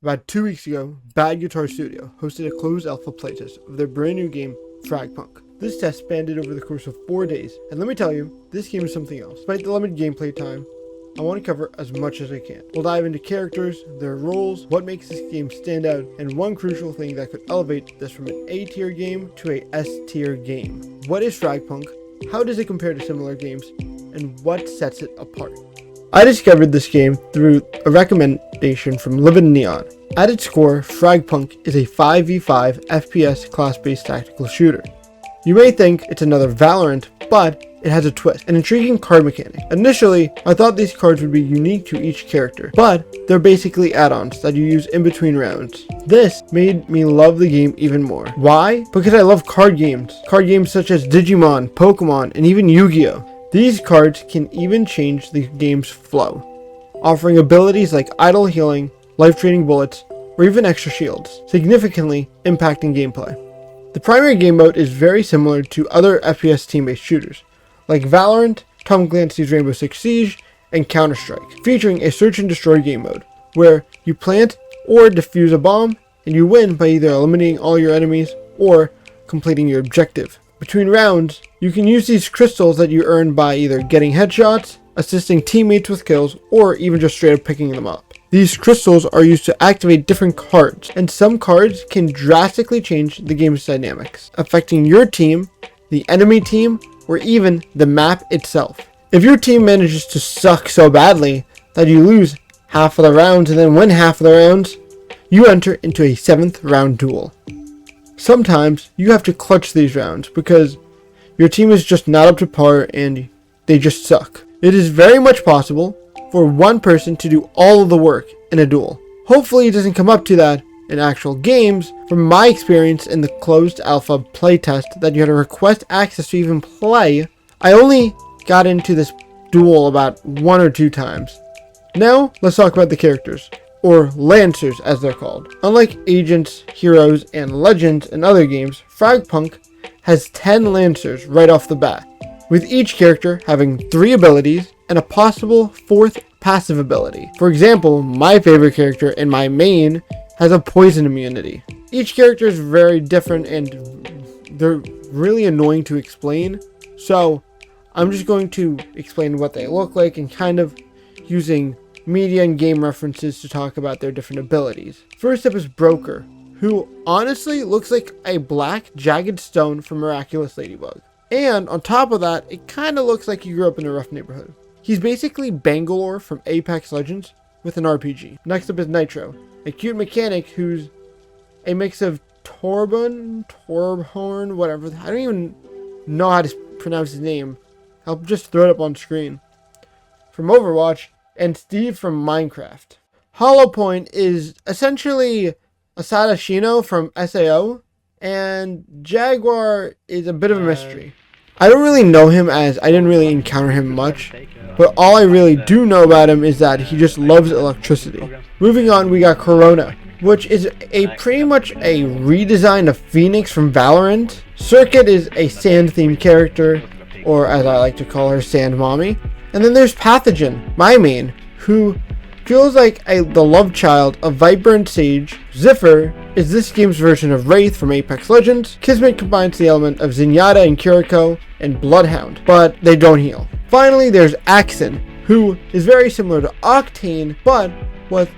About 2 weeks ago, Bad Guitar Studio hosted a closed alpha playtest of their brand new game, FragPunk. This test spanned over the course of 4 days, and let me tell you, this game is something else. Despite the limited gameplay time, I want to cover as much as I can. We'll dive into characters, their roles, what makes this game stand out, and one crucial thing that could elevate this from an A tier game to a S tier game. What is FragPunk? How does it compare to similar games? And what sets it apart? I discovered this game through a recommendation from LividNNeon. At its core, FragPunk is a 5v5 FPS class-based tactical shooter. You may think it's another Valorant, but it has a twist, an intriguing card mechanic. Initially, I thought these cards would be unique to each character, but they're basically add-ons that you use in between rounds. This made me love the game even more. Why? Because I love card games such as Digimon, Pokemon, and even Yu-Gi-Oh! These cards can even change the game's flow, offering abilities like idle healing, life-draining bullets, or even extra shields, significantly impacting gameplay. The primary game mode is very similar to other FPS team-based shooters, like Valorant, Tom Clancy's Rainbow Six Siege, and Counter-Strike, featuring a search and destroy game mode, where you plant or defuse a bomb, and you win by either eliminating all your enemies or completing your objective. Between rounds, you can use these crystals that you earn by either getting headshots, assisting teammates with kills, or even just straight up picking them up. These crystals are used to activate different cards, and some cards can drastically change the game's dynamics, affecting your team, the enemy team, or even the map itself. If your team manages to suck so badly that you lose half of the rounds and then win half of the rounds, you enter into a 7th round duel. Sometimes you have to clutch these rounds because your team is just not up to par and they just suck. It is very much possible for one person to do all of the work in a duel. Hopefully it doesn't come up to that in actual games. From my experience in the closed alpha playtest that you had to request access to even play, I only got into this duel about 1 or 2 times. Now let's talk about the characters, or Lancers as they're called. Unlike Agents, Heroes, and Legends in other games, FragPunk has 10 Lancers right off the bat, with each character having 3 abilities and a possible 4th passive ability. For example, my favorite character in my main has a poison immunity. Each character is very different and they're really annoying to explain, so I'm just going to explain what they look like and kind of using media and game references to talk about their different abilities. First up is Broker, who honestly looks like a black jagged stone from Miraculous Ladybug. And on top of that, it kind of looks like he grew up in a rough neighborhood. He's basically Bangalore from Apex Legends with an RPG. Next up is Nitro, a cute mechanic who's a mix of Torbjorn, whatever. I don't even know how to pronounce his name. I'll just throw it up on screen. From Overwatch, and Steve from Minecraft. Hollow Point is essentially a Sadashino from SAO, and Jaguar is a bit of a mystery. I don't really know him as I didn't really encounter him much, but all I really do know about him is that he just loves electricity. Moving on, we got Corona, which is pretty much a redesign of Phoenix from Valorant. Circuit is a sand-themed character, or as I like to call her, Sand Mommy. And then there's Pathogen, my main, who feels like the love child of Viper and Sage. Ziffer is this game's version of Wraith from Apex Legends. Kismet combines the element of Zenyatta and Kiriko and Bloodhound, but they don't heal. Finally, there's Axon, who is very similar to Octane, but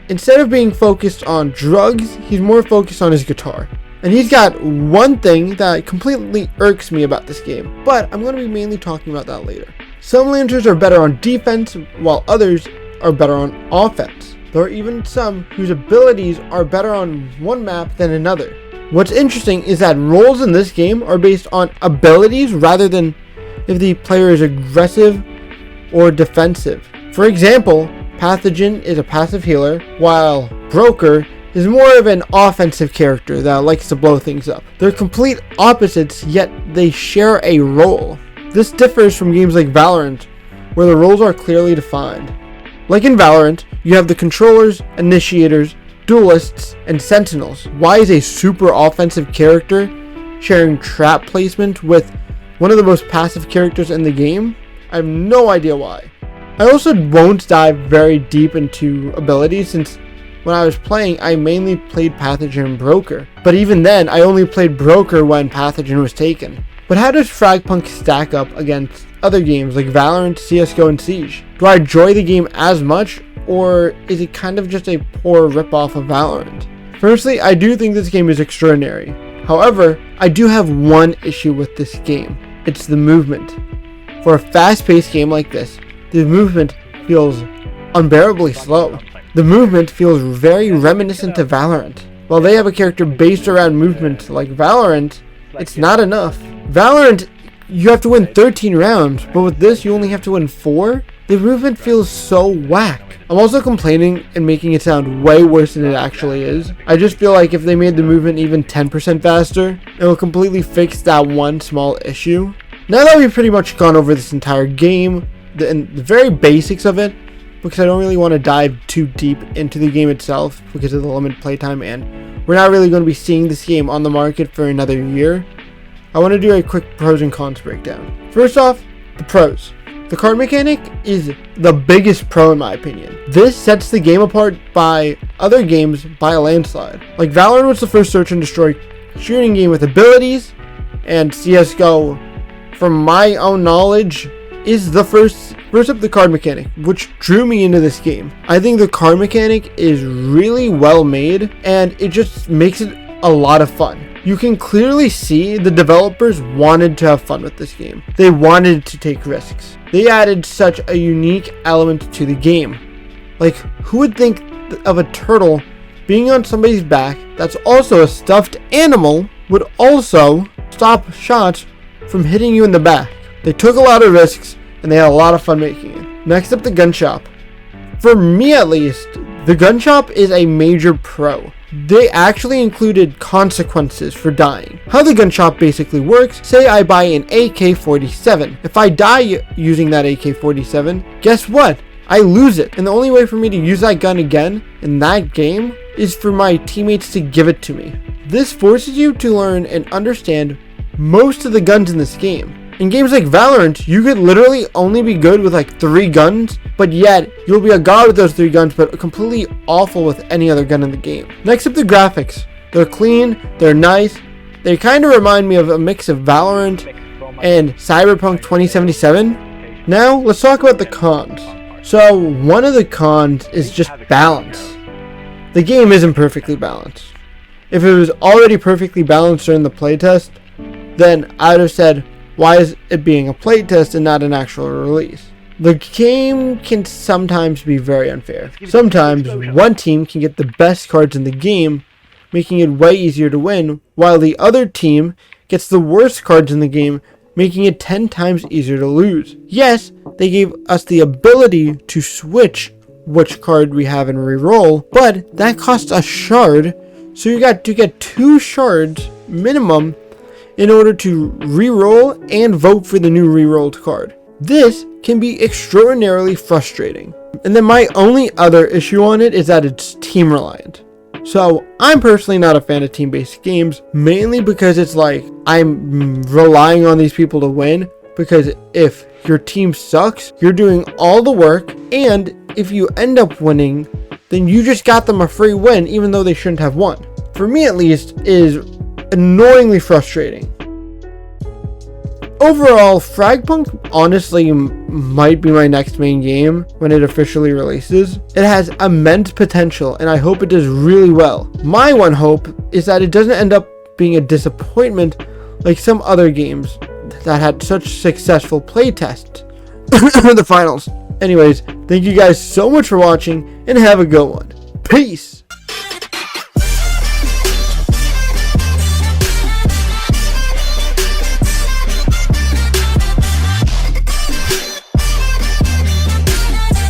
instead of being focused on drugs, he's more focused on his guitar. And he's got one thing that completely irks me about this game, but I'm going to be mainly talking about that later. Some Lancers are better on defense, while others are better on offense. There are even some whose abilities are better on one map than another. What's interesting is that roles in this game are based on abilities rather than if the player is aggressive or defensive. For example, Pathogen is a passive healer, while Broker is more of an offensive character that likes to blow things up. They're complete opposites, yet they share a role. This differs from games like Valorant, where the roles are clearly defined. Like in Valorant, you have the controllers, initiators, duelists, and sentinels. Why is a super offensive character sharing trap placement with one of the most passive characters in the game? I have no idea why. I also won't dive very deep into abilities since when I was playing, I mainly played Pathogen and Broker. But even then, I only played Broker when Pathogen was taken. But how does FragPunk stack up against other games like Valorant, CSGO, and Siege? Do I enjoy the game as much, or is it kind of just a poor ripoff of Valorant? Personally, I do think this game is extraordinary. However, I do have one issue with this game. It's the movement. For a fast-paced game like this, the movement feels unbearably slow. The movement feels very reminiscent of Valorant. While they have a character based around movement like Valorant, it's not enough. Valorant, you have to win 13 rounds, but with this you only have to win 4? The movement feels so whack. I'm also complaining and making it sound way worse than it actually is. I just feel like if they made the movement even 10% faster, it will completely fix that one small issue. Now that we've pretty much gone over this entire game, the very basics of it, because I don't really want to dive too deep into the game itself because of the limited playtime, and we're not really going to be seeing this game on the market for another year, I want to do a quick pros and cons breakdown. First off, the pros. The card mechanic is the biggest pro in my opinion. This sets the game apart by other games by a landslide. Like Valorant was the first search and destroy shooting game with abilities, and CSGO, from my own knowledge, is the first up the card mechanic, which drew me into this game. I think the card mechanic is really well made, and it just makes it a lot of fun. You can clearly see the developers wanted to have fun with this game. They wanted to take risks. They added such a unique element to the game. Like, who would think of a turtle being on somebody's back that's also a stuffed animal would also stop shots from hitting you in the back? They took a lot of risks, and they had a lot of fun making it. Next up, the gun shop. For me at least, the gun shop is a major pro. They actually included consequences for dying. How the gun shop basically works, say I buy an AK-47. If I die using that AK-47, guess what? I lose it. And the only way for me to use that gun again in that game is for my teammates to give it to me. This forces you to learn and understand most of the guns in this game. In games like Valorant, you could literally only be good with like 3 guns, but yet you'll be a god with those 3 guns, but completely awful with any other gun in the game. Next up, the graphics. They're clean, they're nice. They kind of remind me of a mix of Valorant and Cyberpunk 2077. Now, let's talk about the cons. So, one of the cons is just balance. The game isn't perfectly balanced. If it was already perfectly balanced during the playtest, then I would have said, why is it being a playtest and not an actual release? The game can sometimes be very unfair. Sometimes one team can get the best cards in the game, making it way easier to win, while the other team gets the worst cards in the game, making it 10 times easier to lose. Yes, they gave us the ability to switch which card we have and reroll, but that costs a shard, so you got to get 2 shards minimum in order to re-roll and vote for the new re-rolled card. This can be extraordinarily frustrating. And then my only other issue on it is that it's team reliant. So I'm personally not a fan of team-based games, mainly because it's like I'm relying on these people to win, because if your team sucks, you're doing all the work, and if you end up winning, then you just got them a free win even though they shouldn't have won. For me at least, is annoyingly frustrating. Overall, FragPunk honestly might be my next main game when it officially releases. It has immense potential and I hope it does really well. My one hope is that it doesn't end up being a disappointment like some other games that had such successful playtests in the finals. Anyways, thank you guys so much for watching and have a good one. Peace!